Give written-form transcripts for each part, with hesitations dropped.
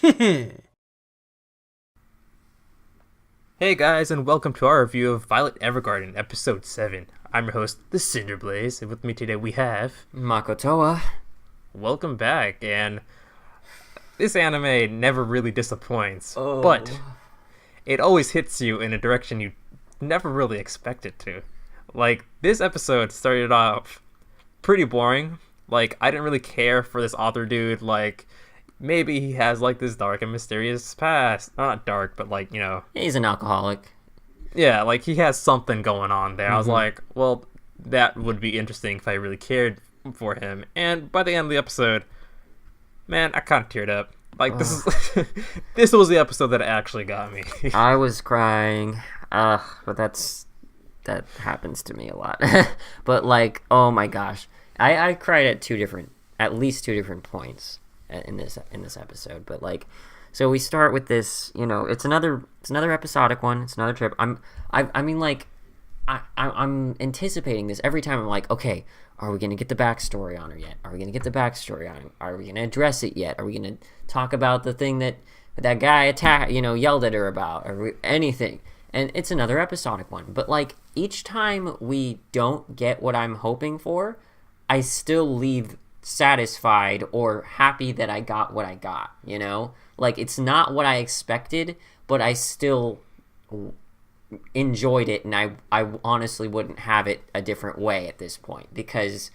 Hey guys, and welcome to our review of Violet Evergarden, Episode 7. I'm your host, the Cinder Blaze, and with me today we have... Makotoa. Welcome back, and this anime never really disappoints, Oh. but it always hits you in a direction you never really expect it to. Like, this episode started off pretty boring. Like, I didn't really care for this author dude, like... Maybe he has, like, this dark and mysterious past. Not dark, but, like, you know... He's an alcoholic. Yeah, like, he has something going on there. I was like, well, that would be interesting if I really cared for him. And by the end of the episode, man, I kind of teared up. Like, this is... this was the episode that actually got me. I was crying. But that happens to me a lot. But, like, oh my gosh. I cried at least two different points in this episode. But, like, so we start with this, you know, it's another episodic one. It's another trip. I'm anticipating this every time. I'm like, okay, are we gonna get the backstory on her yet? Are we gonna get the backstory on her? Are we gonna address it yet? Are we gonna talk about the thing that guy yelled at her about, or anything? And it's another episodic one. But, like, each time we don't get what I'm hoping for, I still leave satisfied or happy that I got what I got, you know? Like, it's not what I expected, but I still enjoyed it, and I honestly wouldn't have it a different way at this point, because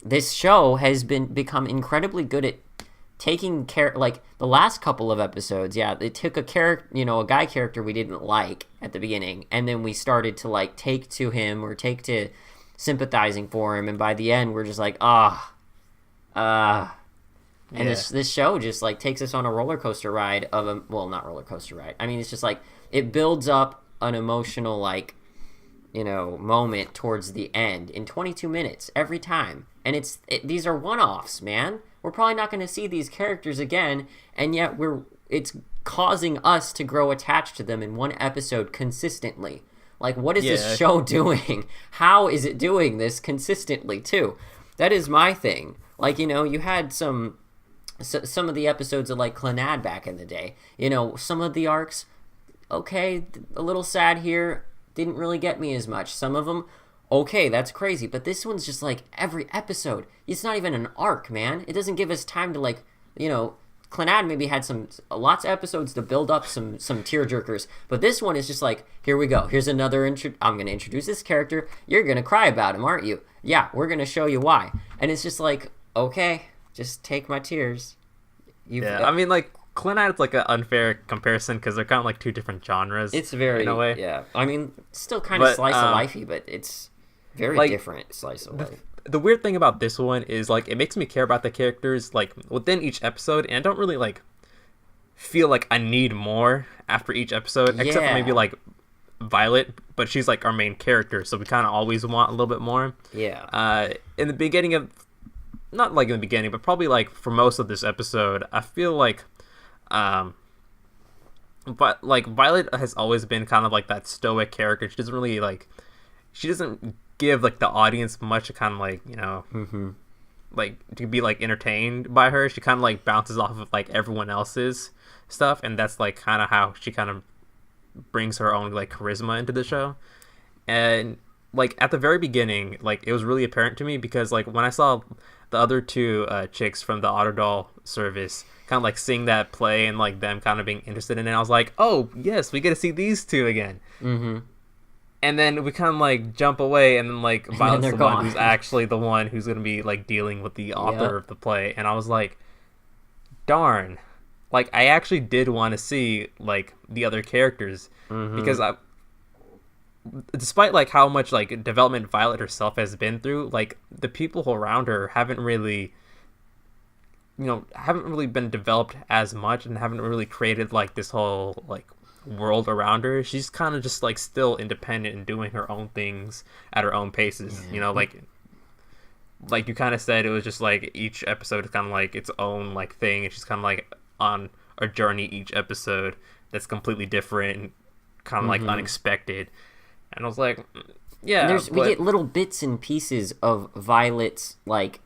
this show has become incredibly good at taking care. Like, the last couple of episodes, yeah, it took a guy character we didn't like at the beginning, and then we started to, like, take to him or take to sympathizing for him, and by the end we're just like, and this show just, like, takes us on a roller coaster ride not roller coaster ride. I mean, it's just, like, it builds up an emotional, like, you know, moment towards the end in 22 minutes every time. And these are one-offs, man. We're probably not going to see these characters again, and yet it's causing us to grow attached to them in one episode consistently. Like, what is this show doing? How is it doing this consistently, too? That is my thing. Like, you know, you had some of the episodes of, like, Clannad back in the day. You know, some of the arcs, okay, a little sad here, didn't really get me as much. Some of them, okay, that's crazy. But this one's just, like, every episode. It's not even an arc, man. It doesn't give us time to, like, you know, Clannad maybe had lots of episodes to build up some tearjerkers, but this one is just like, here we go. Here's another I'm going to introduce this character. You're going to cry about him, aren't you? Yeah, we're going to show you why. And it's just like, okay, just take my tears. I mean, like, Clannad's, like, an unfair comparison because they're kind of, like, two different genres. It's very, in a way. Yeah. I mean, still kind of slice of lifey, but it's very, like, different slice of life. The weird thing about this one is, like, it makes me care about the characters, like, within each episode, and I don't really, like, feel like I need more after each episode, except for maybe, like, Violet, but she's, like, our main character, so we kind of always want a little bit more. Yeah. In the beginning of, not, like, in the beginning, but probably, like, for most of this episode, I feel like, but, like, Violet has always been kind of, like, that stoic character. She doesn't really, like, she doesn't give, like, the audience much to kind of, like, you know, like, to be, like, entertained by her. She kind of, like, bounces off of, like, everyone else's stuff, and that's, like, kind of how she kind of brings her own, like, charisma into the show. And, like, at the very beginning, like, it was really apparent to me because, like, when I saw the other two chicks from the Autodoll service kind of, like, seeing that play and, like, them kind of being interested in it, I was like, oh, yes, we get to see these two again. And then we kind of, like, jump away, and then, like, Violet's the one who's actually the one who's going to be, like, dealing with the author of the play. And I was like, darn. Like, I actually did want to see, like, the other characters. Because despite, like, how much, like, development Violet herself has been through, like, the people around her haven't really been developed as much and haven't really created, like, this whole, like, world around her. She's kind of just, like, still independent and doing her own things at her own paces. You know, like you kind of said, it was just, like, each episode is kind of like its own, like, thing, and she's kind of, like, on a journey each episode that's completely different and kind of like unexpected. And I was like, yeah, we get little bits and pieces of Violet's, like,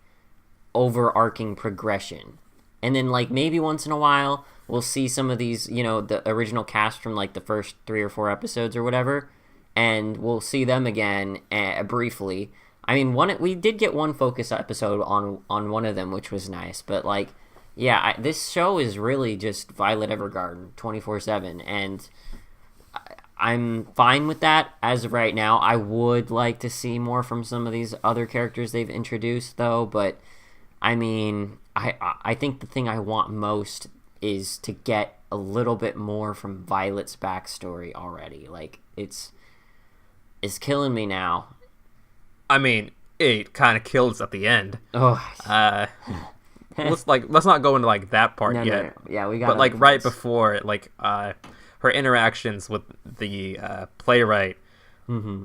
overarching progression, and then, like, maybe once in a while we'll see some of these, the original cast from like the first 3 or 4 episodes or whatever, and we'll see them again briefly. I mean, we did get one focus episode on one of them, which was nice, but like, yeah, this show is really just Violet Evergarden 24/7, and I'm fine with that as of right now. I would like to see more from some of these other characters they've introduced, though, but I mean, I think the thing I want most is to get a little bit more from Violet's backstory already. Like, it's killing me now. I mean, it kind of kills at the end. Oh, let's not go into like that part yet. No. Yeah, we got. But like right before it, like her interactions with the playwright. Mm-hmm.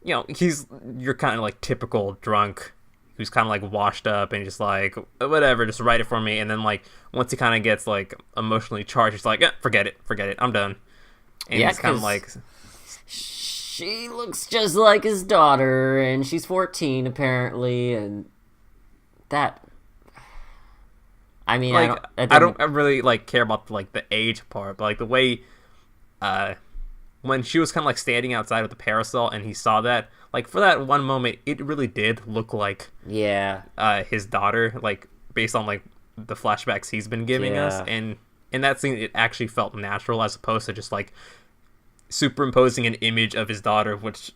You're kind of like typical drunk who's kind of like washed up and just like, whatever, just write it for me. And then like once he kind of gets like emotionally charged, he's like, forget it, I'm done. And he's kind of like, she looks just like his daughter, and she's 14 apparently, and that. I mean, like, I don't really like care about like the age part, but like the way, when she was kind of like standing outside with the parasol and he saw that, like for that one moment, it really did look like his daughter, like based on like the flashbacks he's been giving us, and in that scene, it actually felt natural as opposed to just like superimposing an image of his daughter, which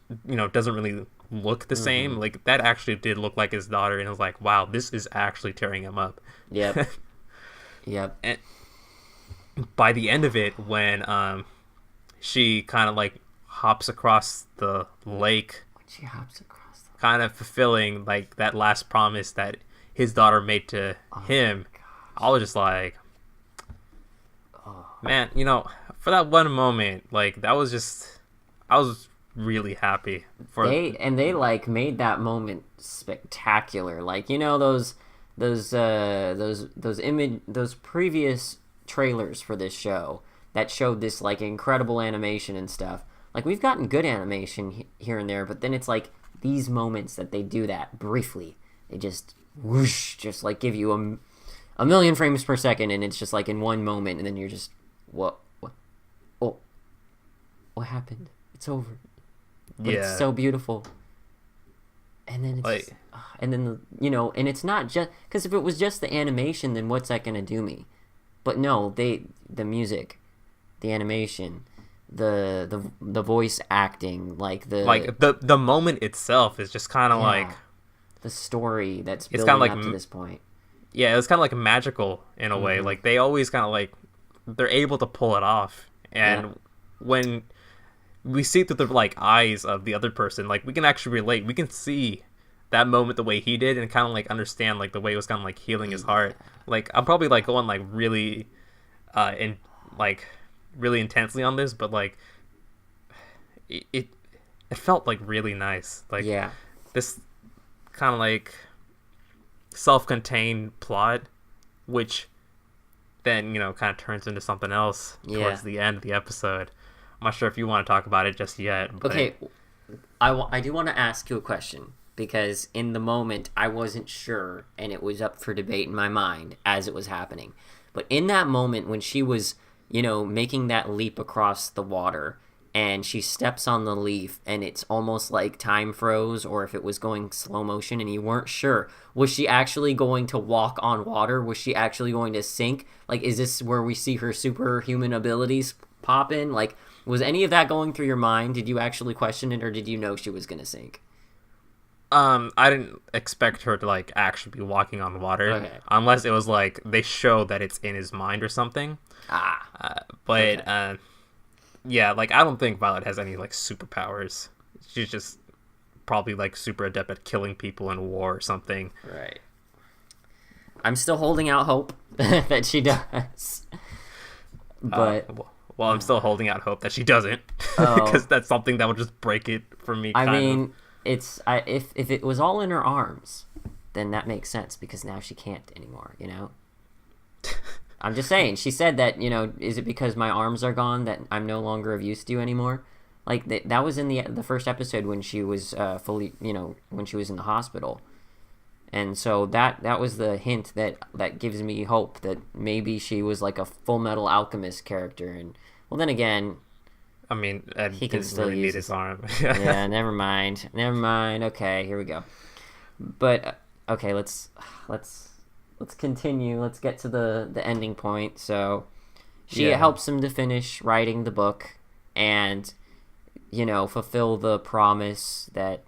doesn't really look the same. Like that actually did look like his daughter, and I was like, wow, this is actually tearing him up. Yep. And by the end of it, when she kind of like hops across the lake, kind of fulfilling like that last promise that his daughter made to him, I was just like, man, for that one moment, like that was just, I was really happy for they like made that moment spectacular. Like those previous trailers for this show that showed this like incredible animation and stuff. Like we've gotten good animation here and there, but then it's like these moments that they do that briefly. They just whoosh, just like give you a million frames per second, and it's just like in one moment, and then you're just what happened? It's over. But it's so beautiful. And then it's like, and then and it's not just because if it was just the animation, then what's that gonna do me? But no, the music, the animation, the voice acting, like the moment itself is just kind of like the story that's building up to this point. Yeah, it was kind of like magical in a way. Like they always kind of like they're able to pull it off, and when we see through the like eyes of the other person, like we can actually relate. We can see that moment the way he did, and kind of like understand like the way it was kind of like healing his heart. Like I'm probably like going like really, really intensely on this, but like it felt like really nice. Like this kind of like self-contained plot, which then kind of turns into something else towards the end of the episode. I'm not sure if you want to talk about it just yet. But... Okay, I do want to ask you a question, because in the moment I wasn't sure, and it was up for debate in my mind as it was happening. But in that moment when she was, making that leap across the water, and she steps on the leaf, and it's almost like time froze, or if it was going slow motion, and you weren't sure, was she actually going to walk on water? Was she actually going to sink? Like, is this where we see her superhuman abilities pop in? Like, was any of that going through your mind? Did you actually question it, or did you know she was going to sink? I didn't expect her to like actually be walking on water, unless it was like they show that it's in his mind or something. Yeah, like I don't think Violet has any like superpowers. She's just probably like super adept at killing people in war or something. Right. I'm still holding out hope that she does. But well, I'm still holding out hope that she doesn't, because that's something that would just break it for me. I mean, if it was all in her arms, then that makes sense, because now she can't anymore. I'm just saying. She said that, is it because my arms are gone that I'm no longer of use to you anymore? Like that was in the first episode when she was fully, when she was in the hospital. And so that was the hint that gives me hope that maybe she was like a Full Metal Alchemist character. And well, then again, I mean, Ed he can didn't still really use need his arm. yeah, never mind. Okay, here we go. But okay, let's continue. Let's get to the ending point. So she helps him to finish writing the book and fulfill the promise that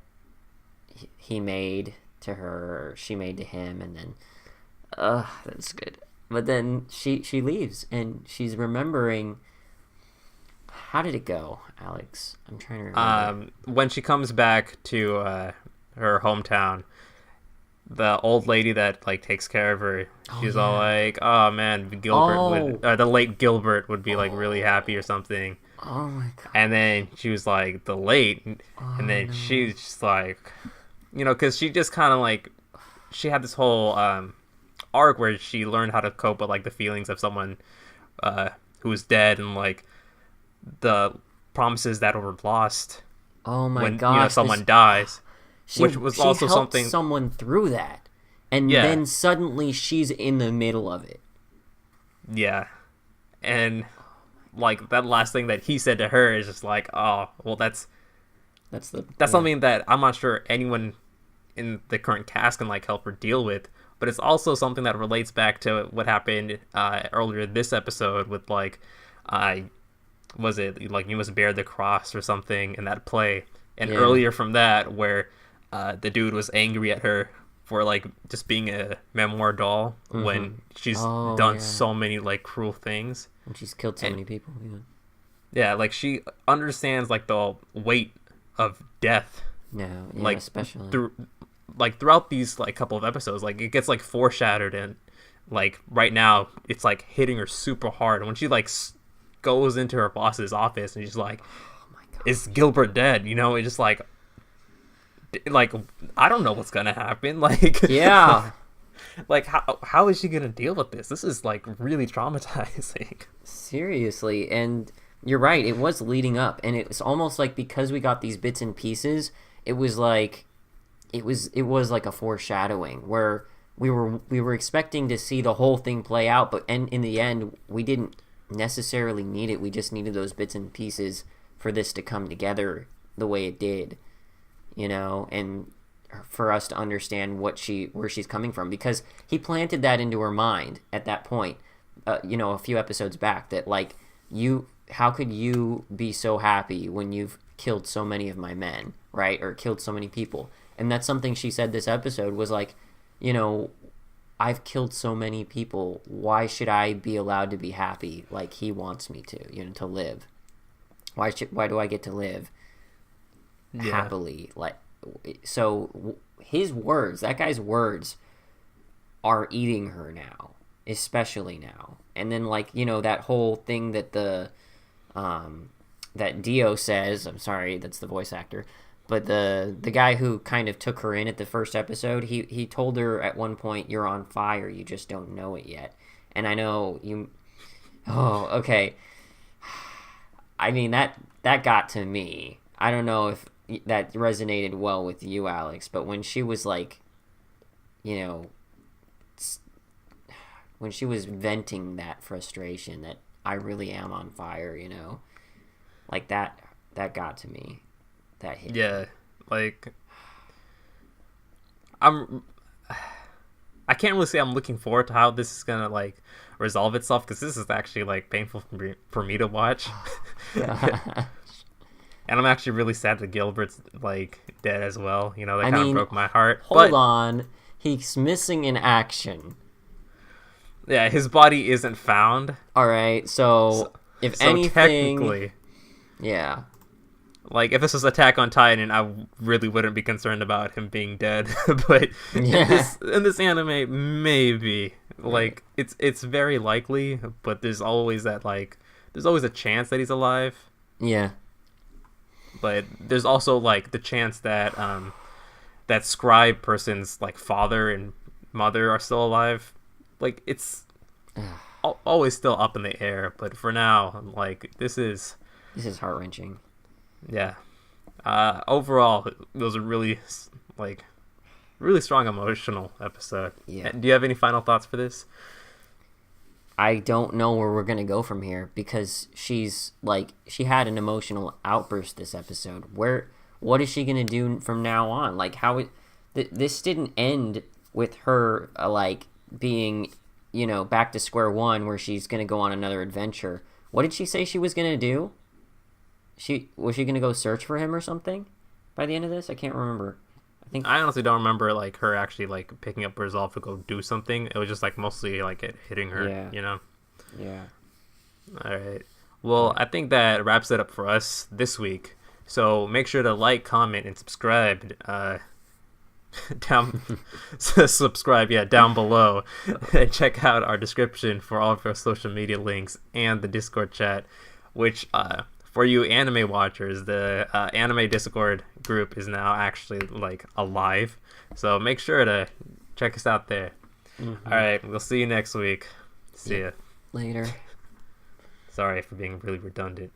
he made to her, or she made to him, and then that's good. But then she leaves and she's remembering. How did it go, Alex? I'm trying to remember. When she comes back to her hometown, the old lady that like takes care of her, she's all like, "Oh man, the late Gilbert would be like really happy or something." Oh my god! And then she was like, "The late," and then she's just like, because she just kind of like, she had this whole arc where she learned how to cope with like the feelings of someone who was dead and like the promises that were lost. Oh my when, gosh! Someone dies. Which was she also helped something someone through that, and then suddenly she's in the middle of it. Yeah, and like that last thing that he said to her is just like, oh, well, that's something that I'm not sure anyone in the current cast can like help her deal with. But it's also something that relates back to what happened earlier this episode with like, was it like You Must Bear the Cross or something in that play, and earlier from that where. The dude was angry at her for like just being a memoir doll when she's done so many like cruel things. And she's killed so many people. Yeah, like she understands like the weight of death. Yeah, like especially throughout these like couple of episodes, like it gets like foreshadowed, and like right now it's like hitting her super hard. And when she like goes into her boss's office and she's like, "Oh my God, is Gilbert dead?" It's just like I don't know what's gonna happen. Like like how is she gonna deal with this? This is like really traumatizing. Seriously, and you're right. It was leading up, and it's almost like because we got these bits and pieces, it was like it was like a foreshadowing where we were expecting to see the whole thing play out, but in the end, we didn't necessarily need it. We just needed those bits and pieces for this to come together the way it did. And for us to understand where she's coming from, because he planted that into her mind at that point, a few episodes back, that like, how could you be so happy when you've killed so many of my men, right? Or killed so many people. And that's something she said this episode was like, I've killed so many people. Why should I be allowed to be happy like he wants me to, to live? Why do I get to live happily? Like, so his words, that guy's words, are eating her now, especially now. And then like that whole thing that that Dio says, I'm sorry, that's the voice actor, but the guy who kind of took her in at the first episode, he told her at one point, "You're on fire, you just don't know it yet." And I know you okay, I mean that got to me. I don't know if that resonated well with you, Alex, but when she was like, when she was venting that frustration that I really am on fire, like that got to me. That hit me. Like I can't really say I'm looking forward to how this is gonna like resolve itself, because this is actually like painful for me to watch. And I'm actually really sad that Gilbert's like dead as well. That kind of broke my heart. Hold on, he's missing in action. Yeah, his body isn't found. All right, so if anything, technically, yeah. Like if this was Attack on Titan, I really wouldn't be concerned about him being dead. But in this anime, maybe like it's very likely. But there's always a chance that he's alive. Yeah. But there's also like the chance that that scribe person's like father and mother are still alive. Like it's always still up in the air. But for now, like this is heart-wrenching. Yeah. Overall, it was a really like really strong emotional episode. Yeah. Do you have any final thoughts for this? I don't know where we're gonna go from here because she had an emotional outburst this episode. What is she gonna do from now on? Like this didn't end with her being back to square one where she's gonna go on another adventure. What did she say she was gonna do? Was she gonna go search for him or something by the end of this? I can't remember. I honestly don't remember her actually picking up resolve to go do something. It was just mostly it hitting her. Yeah. Yeah. All right. Well, I think that wraps it up for us this week. So make sure to like, comment, and subscribe. Down below, and check out our description for all of our social media links and the Discord chat, which for you anime watchers, the anime Discord group is now actually alive, so make sure to check us out there. All right, we'll see you next week. See ya Later. Sorry for being really redundant.